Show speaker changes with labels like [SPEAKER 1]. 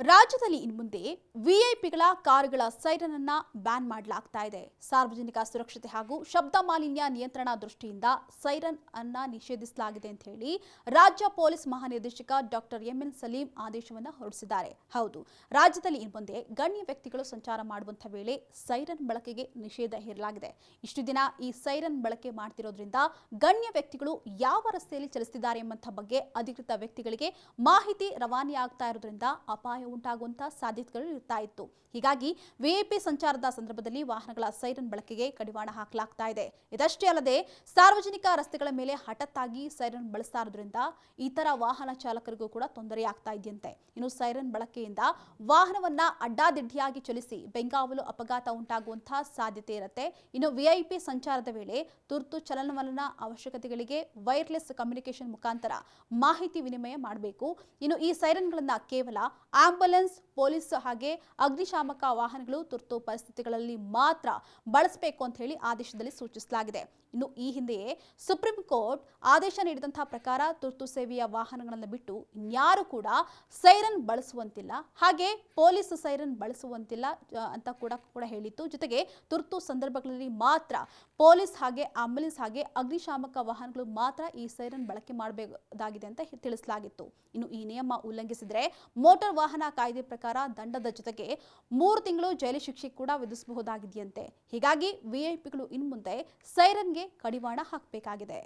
[SPEAKER 1] ರಾಜ್ಯದಲ್ಲಿ ಇನ್ಮುಂದೆ ವಿಐಪಿಗಳ ಕಾರುಗಳ ಸೈರನ್ ಅನ್ನ ಬ್ಯಾನ್ ಮಾಡಲಾಗ್ತಾ ಇದೆ. ಸಾರ್ವಜನಿಕ ಸುರಕ್ಷತೆ ಹಾಗೂ ಶಬ್ದ ಮಾಲಿನ್ಯ ನಿಯಂತ್ರಣ ದೃಷ್ಟಿಯಿಂದ ಸೈರನ್ ಅನ್ನ ನಿಷೇಧಿಸಲಾಗಿದೆ ಅಂತ ಹೇಳಿ ರಾಜ್ಯ ಪೊಲೀಸ್ ಮಹಾನಿರ್ದೇಶಕ ಡಾಕ್ಟರ್ ಎಂಎನ್ ಸಲೀಂ ಆದೇಶವನ್ನು ಹೊರಡಿಸಿದ್ದಾರೆ. ಹೌದು, ರಾಜ್ಯದಲ್ಲಿ ಇನ್ಮುಂದೆ ಗಣ್ಯ ವ್ಯಕ್ತಿಗಳು ಸಂಚಾರ ಮಾಡುವಂತ ವೇಳೆ ಸೈರನ್ ಬಳಕೆಗೆ ನಿಷೇಧ ಹೇರಲಾಗಿದೆ. ಇಷ್ಟು ದಿನ ಈ ಸೈರನ್ ಬಳಕೆ ಮಾಡ್ತಿರೋದ್ರಿಂದ ಗಣ್ಯ ವ್ಯಕ್ತಿಗಳು ಯಾವ ರಸ್ತೆಯಲ್ಲಿ ಚಲಿಸುತ್ತಿದ್ದಾರೆ ಎಂಬಂತ ಬಗ್ಗೆ ಅಧಿಕೃತ ವ್ಯಕ್ತಿಗಳಿಗೆ ಮಾಹಿತಿ ರವಾನೆ ಆಗ್ತಾ ಇರೋದ್ರಿಂದ ಅಪಾಯ ಉಂಟಾಗುವಂತಹ ಸಾಧ್ಯತೆಗಳು ಇರ್ತಾ ಇತ್ತು. ಹೀಗಾಗಿ ವಿಐಪಿ ಸಂಚಾರದ ಸಂದರ್ಭದಲ್ಲಿ ವಾಹನಗಳ ಸೈರನ್ ಬಳಕೆಗೆ ಕಡಿವಾಣ ಹಾಕಲಾಗ್ತಾ ಇದೆ. ಇದಷ್ಟೇ ಅಲ್ಲದೆ ಸಾರ್ವಜನಿಕ ರಸ್ತೆಗಳ ಮೇಲೆ ಹಠಾತ್ತಾಗಿ ಸೈರನ್ ಬಳಸ್ತಾ ಇರೋದ್ರಿಂದ ಇತರ ವಾಹನ ಚಾಲಕರಿಗೂ ಕೂಡ ತೊಂದರೆಯಾಗ್ತಾ ಇದೆಯಂತೆ. ಇನ್ನು ಸೈರನ್ ಬಳಕೆಯಿಂದ ವಾಹನವನ್ನ ಅಡ್ಡಾದಿಡ್ಡಿಯಾಗಿ ಚಲಿಸಿ ಬೆಂಗಾವಲು ಅಪಘಾತ ಉಂಟಾಗುವಂತಹ ಸಾಧ್ಯತೆ ಇರುತ್ತೆ. ಇನ್ನು ವಿಐಪಿ ಸಂಚಾರದ ವೇಳೆ ತುರ್ತು ಚಲನವಲನ ಅವಶ್ಯಕತೆಗಳಿಗೆ ವೈರ್ಲೆಸ್ ಕಮ್ಯುನಿಕೇಶನ್ ಮುಖಾಂತರ ಮಾಹಿತಿ ವಿನಿಮಯ ಮಾಡಬೇಕು. ಇನ್ನು ಈ ಸೈರನ್ಗಳನ್ನ ಕೇವಲ ಆಂಬ್ಯುಲೆನ್ಸ್, ಪೊಲೀಸ್ ಹಾಗೆ ಅಗ್ನಿಶಾಮಕ ವಾಹನಗಳು ತುರ್ತು ಪರಿಸ್ಥಿತಿಗಳಲ್ಲಿ ಮಾತ್ರ ಬಳಸಬೇಕು ಅಂತ ಹೇಳಿ ಆದೇಶದಲ್ಲಿ ಸೂಚಿಸಲಾಗಿದೆ. ಇನ್ನು ಈ ಹಿಂದೆಯೇ ಸುಪ್ರೀಂ ಕೋರ್ಟ್ ಆದೇಶ ನೀಡಿದಂತಹ ಪ್ರಕಾರ ತುರ್ತು ಸೇವೆಯ ವಾಹನಗಳನ್ನು ಬಿಟ್ಟು ಇನ್ಯಾರು ಕೂಡ ಸೈರನ್ ಬಳಸುವಂತಿಲ್ಲ, ಹಾಗೆ ಪೊಲೀಸ್ ಸೈರನ್ ಬಳಸುವಂತಿಲ್ಲ ಅಂತ ಕೂಡ ಹೇಳಿತ್ತು. ಜೊತೆಗೆ ತುರ್ತು ಸಂದರ್ಭಗಳಲ್ಲಿ ಮಾತ್ರ ಪೊಲೀಸ್ ಹಾಗೆ ಆಂಬ್ಯುಲೆನ್ಸ್ ಹಾಗೆ ಅಗ್ನಿಶಾಮಕ ವಾಹನಗಳು ಮಾತ್ರ ಈ ಸೈರನ್ ಬಳಕೆ ಮಾಡಬೇಕಾಗಿದೆ ಅಂತ ತಿಳಿಸಲಾಗಿತ್ತು. ಇನ್ನು ಈ ನಿಯಮ ಉಲ್ಲಂಘಿಸಿದರೆ ಮೋಟಾರ್ ವಾಹನ ಕಾಯ್ದೆ ಪ್ರಕಾರ ದಂಡದ ಜೊತೆಗೆ 3 ತಿಂಗಳು ಜೈಲು ಶಿಕ್ಷೆ ಕೂಡ ವಿಧಿಸಬಹುದಾಗಿದೆಯಂತೆ. ಹೀಗಾಗಿ ವಿಐಪಿಗಳು ಇನ್ಮುಂದೆ ಸೈರನ್ಗೆ ಕಡಿವಾಣ ಹಾಕಬೇಕಾಗಿದೆ.